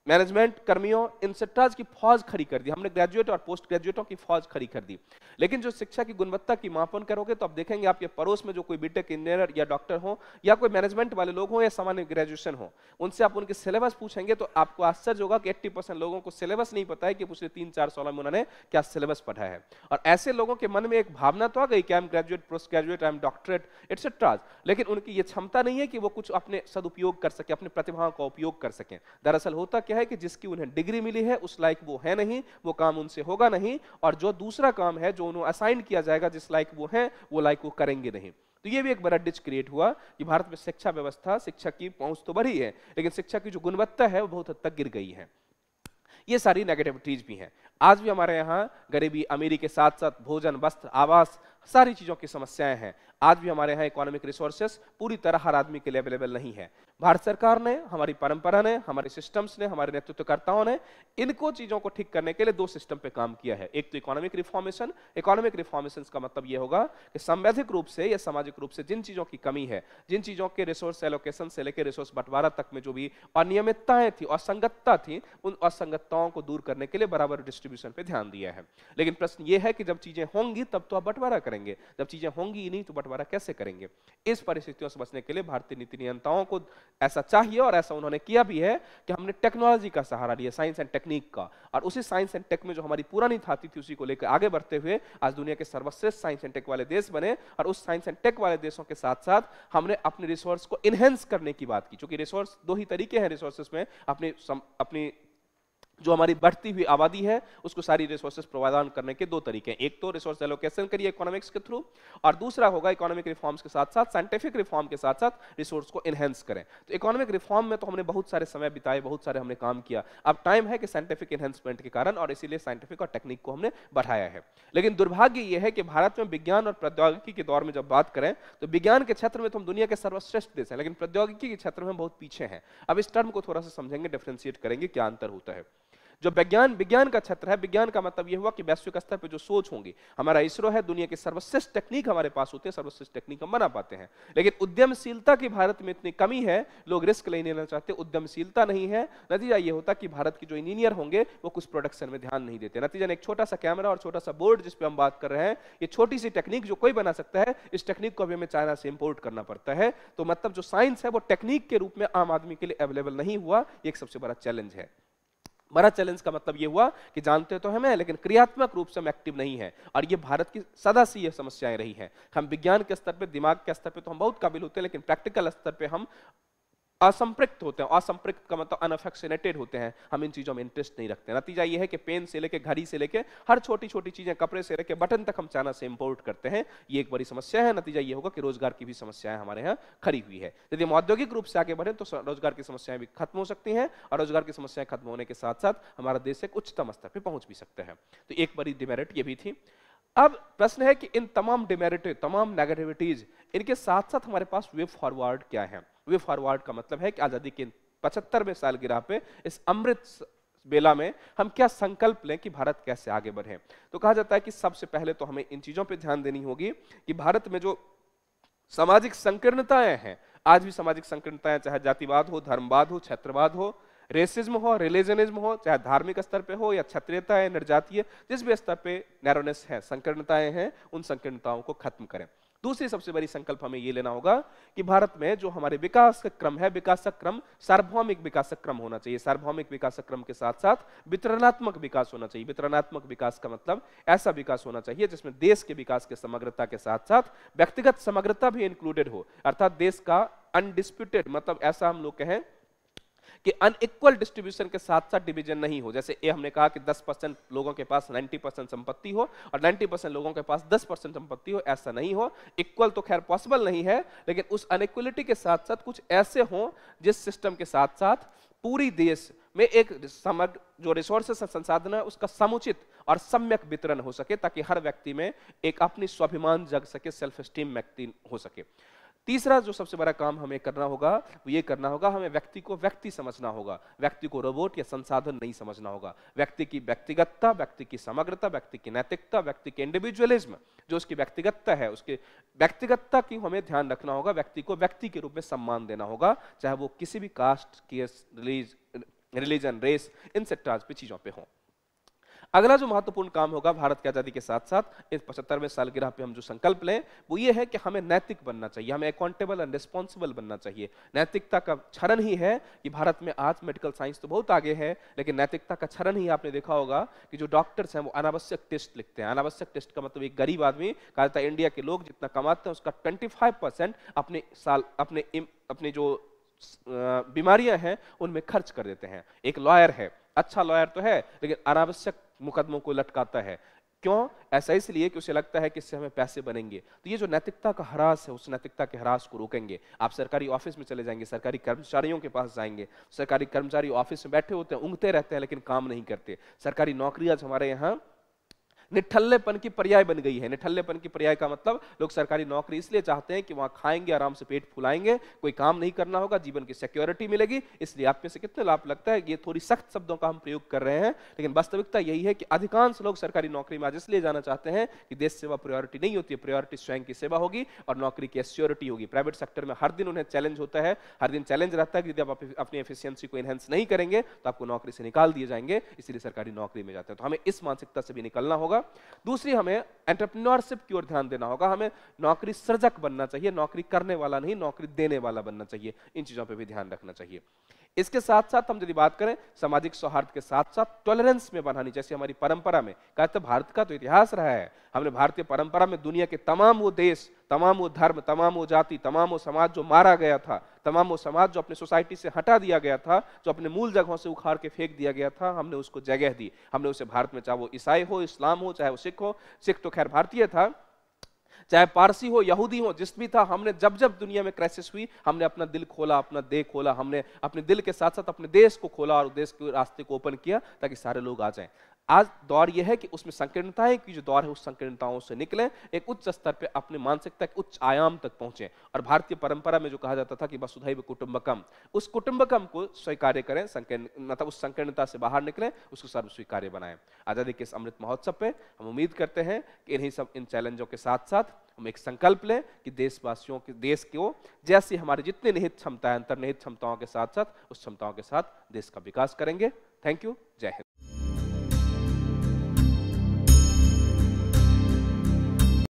मैनेजमेंट कर्मियों, इंस्ट्रक्टर्स की फौज खड़ी कर दी, हमने ग्रेजुएट और पोस्ट ग्रेजुएटों की फौज खड़ी कर दी। लेकिन जो शिक्षा की गुणवत्ता की मापन करोगे तो आप देखेंगे आपके पड़ोस में जो कोई बीटेक इंजीनियर या डॉक्टर हो या कोई मैनेजमेंट वाले लोग हो या सामान्य ग्रेजुएशन हो, उनसे आप उनके सिलेबस पूछेंगे तो आपको आश्चर्य होगा कि 80% लोगों को सिलेबस नहीं पता है कि पिछले 3-4 सालों में उन्होंने क्या सिलेबस पढ़ा है। और ऐसे लोगों के मन में एक भावना तो आ गई कि I am graduate, post graduate, I am doctorate etcetera, लेकिन उनकी ये क्षमता नहीं है कि वो कुछ अपने सदुपयोग कर सके, अपनी प्रतिभाओं का उपयोग कर सकें। दरअसल होता क्या है कि जिसकी उन्हें डिग्री मिली है उस लायक वो है नहीं, वो काम उनसे होगा नहीं, और जो दूसरा काम है जो उन्हें असाइन किया जाएगा जिस लायक वो है वो लायक वो करेंगे नहीं। तो ये भी एक बड़ा डिच क्रिएट हुआ कि भारत में शिक्षा व्यवस्था, शिक्षा की पहुंच तो बढ़ी है लेकिन शिक्षा की जो गुणवत्ता है वो बहुत हद तक गिर गई है। ये सारी नेगेटिविटीज भी हैं। आज भी हमारे यहाँ गरीबी, अमीरी के साथ साथ भोजन, वस्त्र, आवास, सारी चीजों की समस्याएं हैं। आज भी हमारे यहाँ इकोनॉमिक रिसोर्सेस पूरी तरह हर आदमी के लिए अवेलेबल नहीं है। भारत सरकार ने, हमारी परंपरा ने, हमारे सिस्टम्स ने, हमारे नेतृत्वकर्ताओं ने इनको चीजों को ठीक करने के लिए 2 सिस्टम पे काम किया है। एक तो इकोनॉमिक रिफॉर्मेशन। इकोनॉमिक रिफॉर्मेशन का मतलब यह होगा कि संवैधानिक रूप से या सामाजिक रूप से जिन चीजों की कमी है, जिन चीजों के रिसोर्स एलोकेशन से लेकर रिसोर्स बंटवारा तक में जो भी अनियमितताएं थी, असंगतता थी, उन असंगतताओं को दूर करने के लिए बराबर डिस्ट्रीब्यूशन पे ध्यान दिया है। लेकिन प्रश्न यह है कि जब चीजें होंगी तब तो आप बंटवारा करेंगे, जब चीजें होंगी ही नहीं तो बंटवारा कैसे करेंगे? इस परिस्थितियों से बचने के लिए भारतीय नीति नियंताओं को ऐसा चाहिए और ऐसा उन्होंने किया भी है कि हमने टेक्नोलॉजी का सहारा लिया, साइंस एंड टेक्निक का, और उसी साइंस एंड टेक में जो हमारी पुरानी थाती थी उसी को लेकर आगे बढ़ते हुए आज दुनिया के सर्वश्रेष्ठ साइंस एंड टेक वाले देश बने। और उस साइंस एंड टेक वाले देशों के साथ साथ हमने अपने रिसोर्स को इनहेंस करने की बात की, क्योंकि रिसोर्स 2 ही तरीके हैं रिसोर्सेस में, अपनी जो हमारी बढ़ती हुई आबादी है उसको सारी रिसोर्सेज प्रदान करने के 2 तरीके हैं। एक तो रिसोर्स एलोकेशन करिए इकोनॉमिक्स के थ्रू, और दूसरा होगा इकोनॉमिक रिफॉर्म्स के साथ साथ साइंटिफिक रिफॉर्म के साथ साथ रिसोर्स को एनहेंस करें। तो इकोनॉमिक रिफॉर्म में तो हमने बहुत सारे समय बिताए, बहुत सारे हमने काम किया। अब टाइम है कि साइंटिफिक एनहेंसमेंट के कारण, और इसीलिए साइंटिफिक और टेक्निक को हमने बढ़ाया है। लेकिन दुर्भाग्य यह है कि भारत में विज्ञान और प्रौद्योगिकी के दौर में जब बात करें तो विज्ञान के क्षेत्र में तो हम दुनिया के सर्वश्रेष्ठ देश हैं, लेकिन प्रौद्योगिकी के क्षेत्र में बहुत पीछे हैं। अब इस टर्म को थोड़ा सा समझेंगे, डिफरेंशिएट करेंगे क्या अंतर होता है। जो विज्ञान का क्षेत्र है, विज्ञान का मतलब यह हुआ कि वैश्विक स्तर पर जो सोच होंगी, हमारा इसरो है, दुनिया की सर्वश्रेष्ठ टेक्निक हमारे पास होते हैं, सर्वश्रेष्ठ टेक्निक हम बना पाते हैं। लेकिन उद्यमशीलता की भारत में इतनी कमी है, लोग रिस्क नहीं लेना चाहते, उद्यमशीलता नहीं है। नतीजा यह होता कि भारत के जो इंजीनियर होंगे वो कुछ प्रोडक्शन में ध्यान नहीं देते। नतीजा एक छोटा सा कैमरा और छोटा सा बोर्ड जिस पे हम बात कर रहे हैं, ये छोटी सी टेक्निक जो कोई बना सकता है, इस टेक्निक को अभी हमें चाइना से इंपोर्ट करना पड़ता है। तो मतलब जो साइंस है वो टेक्निक के रूप में आम आदमी के लिए अवेलेबल नहीं हुआ, एक सबसे बड़ा चैलेंज है। बड़ा चैलेंज का मतलब यह हुआ कि जानते तो हमें लेकिन क्रियात्मक रूप से हम एक्टिव नहीं है, और ये भारत की सदा से ये समस्याएं रही हैं। हम विज्ञान के स्तर पे, दिमाग के स्तर पे तो हम बहुत काबिल होते हैं, लेकिन प्रैक्टिकल स्तर पे हम असंपृक्त होते हैं। असंपृक्त का मतलब अनअफेक्शनेटेड होते हैं, हम इन चीजों में इंटरेस्ट नहीं रखते। नतीजा यह है कि पेन से लेके, घड़ी से लेके, हर छोटी छोटी चीजें, कपड़े से लेके बटन तक हम चाइना से इंपोर्ट करते हैं। ये एक बड़ी समस्या है। नतीजा यह होगा कि रोजगार की भी समस्याएं हमारे यहाँ खड़ी हुई है। यदि हम औद्योगिक रूप से आगे बढ़े तो रोजगार की समस्याएं भी खत्म हो सकती हैं, और रोजगार की समस्याएं खत्म होने के साथ साथ हमारा देश एक उच्चतम स्तर पर पहुंच भी सकता है। तो एक बड़ी डिमेरिट ये भी थी। अब प्रश्न है कि इन तमाम डिमेरिट, तमाम नेगेटिविटीज, इनके साथ साथ हमारे पास वे फॉरवर्ड क्या है? वे फॉरवर्ड का मतलब है कि आजादी के 75वें सालगिरह पे, इस अमृत बेला में हम क्या संकल्प लें कि भारत कैसे आगे बढ़े। तो कहा जाता है कि सबसे पहले तो हमें इन चीजों पे ध्यान देनी होगी कि भारत में जो सामाजिक संकीर्णताएं हैं, आज भी सामाजिक संकीर्णताएं, चाहे जातिवाद हो, धर्मवाद हो, क्षेत्रवाद हो, रेसिज्म हो, रिलीजनिज्म हो, चाहे धार्मिक स्तर पे हो या क्षत्रियता है, निर्जातीय, जिस भी स्तर पे नैरोनेस है, संकीर्णताएं हैं, उन संकीर्णताओं को खत्म करें। दूसरी सबसे बड़ी संकल्प हमें ये लेना होगा कि भारत में जो हमारे विकास का क्रम है, विकासक क्रम सार्वभौमिक विकासक क्रम होना चाहिए। सार्वभौमिक विकासक क्रम के साथ साथ वितरणात्मक विकास होना चाहिए। वितरणात्मक विकास का मतलब ऐसा विकास होना चाहिए जिसमें देश के विकास के समग्रता के साथ साथ व्यक्तिगत समग्रता भी इंक्लूडेड हो, अर्थात देश का अनडिस्प्यूटेड, मतलब ऐसा हम लोग कहें कि अनइक्वल डिस्ट्रीब्यूशन के साथ साथ डिवीजन नहीं हो। जैसे ये हमने कहा कि 10% लोगों के पास 90% संपत्ति हो और 90% लोगों के पास 10% संपत्ति हो, ऐसा नहीं हो। इक्वल तो खैर पॉसिबल नहीं है, लेकिन उस अनइक्वलिटी के साथ साथ कुछ ऐसे हो जिस सिस्टम के साथ साथ पूरी देश में एक समग्र जो रिसोर्सेस संसाधन है उसका समुचित और सम्यक वितरण हो सके, ताकि हर व्यक्ति में एक अपनी स्वाभिमान जग सके, सेल्फ एस्टीम व्यक्ति हो सके। तीसरा जो सबसे बड़ा काम हमें करना होगा वो ये करना होगा, हमें व्यक्ति को व्यक्ति समझना होगा, व्यक्ति को रोबोट या संसाधन नहीं समझना होगा। व्यक्ति की व्यक्तिगतता, व्यक्ति की समग्रता, व्यक्ति की नैतिकता, व्यक्ति के इंडिविजुअलिज्म, जो उसकी व्यक्तिगतता है, उसके व्यक्तिगतता की हमें ध्यान रखना होगा। व्यक्ति को व्यक्ति के रूप में सम्मान देना होगा, चाहे वो किसी भी कास्ट, रिलीजन, रेस, इन सेक्टर्स पे चीजों पे हो। अगला जो महत्वपूर्ण काम होगा भारत की आजादी के साथ साथ इस 75वें सालगिरह पे हम जो संकल्प लें वो ये है कि हमें नैतिक बनना चाहिए, हमें अकाउंटेबल एंड रिस्पॉन्सिबल बनना चाहिए। नैतिकता का क्षरण ही है कि भारत में आज मेडिकल साइंस तो बहुत आगे है, लेकिन नैतिकता का क्षरण ही आपने देखा होगा कि जो डॉक्टर्स हैं वो अनावश्यक टेस्ट लिखते हैं। अनावश्यक टेस्ट का मतलब एक गरीब आदमी, कहा जाता है इंडिया के लोग जितना कमाते हैं उसका 25% अपने जो बीमारियां हैं उनमें खर्च कर देते हैं। एक लॉयर है, अच्छा लॉयर तो है, लेकिन अनावश्यक मुकदमों को लटकाता है। क्यों? ऐसा इसलिए कि उसे लगता है कि इससे हमें पैसे बनेंगे। तो ये जो नैतिकता का ह्रास है, उस नैतिकता के ह्रास को रोकेंगे। आप सरकारी ऑफिस में चले जाएंगे, सरकारी कर्मचारियों के पास जाएंगे, सरकारी कर्मचारी ऑफिस में बैठे होते हैं, ऊँघते रहते हैं लेकिन काम नहीं करते। सरकारी नौकरियां हमारे यहाँ निठल्लेपन की पर्याय बन गई है। निठल्लेपन की पर्याय का मतलब लोग सरकारी नौकरी इसलिए चाहते हैं कि वहां खाएंगे, आराम से पेट फुलाएंगे, कोई काम नहीं करना होगा, जीवन की सिक्योरिटी मिलेगी। इसलिए आप में से कितने लाभ लगता है ये थोड़ी सख्त शब्दों का हम प्रयोग कर रहे हैं, लेकिन वास्तविकता यही है कि अधिकांश लोग सरकारी नौकरी में आज इसलिए जाना चाहते हैं कि देश सेवा प्रायोरिटी नहीं होती है, प्रायोरिटी स्वयं की सेवा होगी और नौकरी की एश्योरिटी होगी। प्राइवेट सेक्टर में हर दिन उन्हें चैलेंज होता है, हर दिन चैलेंज रहता है कि यदि आप अपनी एफिशिएंसी को एनहेंस नहीं करेंगे तो आपको नौकरी से निकाल दिए जाएंगे, इसलिए सरकारी नौकरी में जाते हैं। तो हमें इस मानसिकता से भी निकलना होगा। दूसरी, हमें एंटरप्रेन्योरशिप की ओर ध्यान देना होगा। हमें नौकरी सृजक बनना चाहिए, नौकरी करने वाला नहीं, नौकरी देने वाला बनना चाहिए। इन चीजों पे भी ध्यान रखना चाहिए। इसके साथ साथ हम यदि बात करें सामाजिक सौहार्द के साथ साथ टॉलरेंस में बनानी, जैसे हमारी परंपरा में कहते हैं, भारत का तो इतिहास रहा है, हमने भारतीय परंपरा में दुनिया के तमाम वो देश, तमाम वो धर्म, तमाम वो जाति, तमाम वो समाज जो मारा गया था, तमाम वो समाज जो अपने सोसाइटी से हटा दिया गया था, जो अपने मूल जगहों से उखाड़ के फेंक दिया गया था, हमने उसको जगह दी। हमने उसे भारत में, चाहे वो ईसाई हो, इस्लाम हो, चाहे वो सिख हो, सिख तो खैर भारतीय था, चाहे पारसी हो, यहूदी हो, जिस भी था, हमने जब जब दुनिया में क्राइसिस हुई हमने अपना दिल खोला, अपना देह खोला, हमने अपने दिल के साथ साथ अपने देश को खोला और देश के रास्ते को ओपन किया ताकि सारे लोग आ जाएं। आज दौर यह है कि उसमें संकीर्णताएं की जो दौर है उस संकीर्णताओं से निकलें, एक उच्च स्तर पे अपने मानसिकता के उच्च आयाम तक पहुंचे। और भारतीय परंपरा में जो कहा जाता था कि वसुधैव कुटुंबकम, उस कुटुंबकम को स्वीकार्य करें, मतलब उस संकीर्णता से बाहर निकलें, उसको सर्व स्वीकार्य बनाएं। आजादी के इस अमृत महोत्सव पे हम उम्मीद करते हैं कि इन चैलेंजों के साथ साथ हम एक संकल्प लें कि देशवासियों के, देश को जैसी हमारी जितनी निहित क्षमता है, अंतर्निहित क्षमताओं के साथ साथ उस क्षमताओं के साथ देश का विकास करेंगे। Thank you. जय हिंद।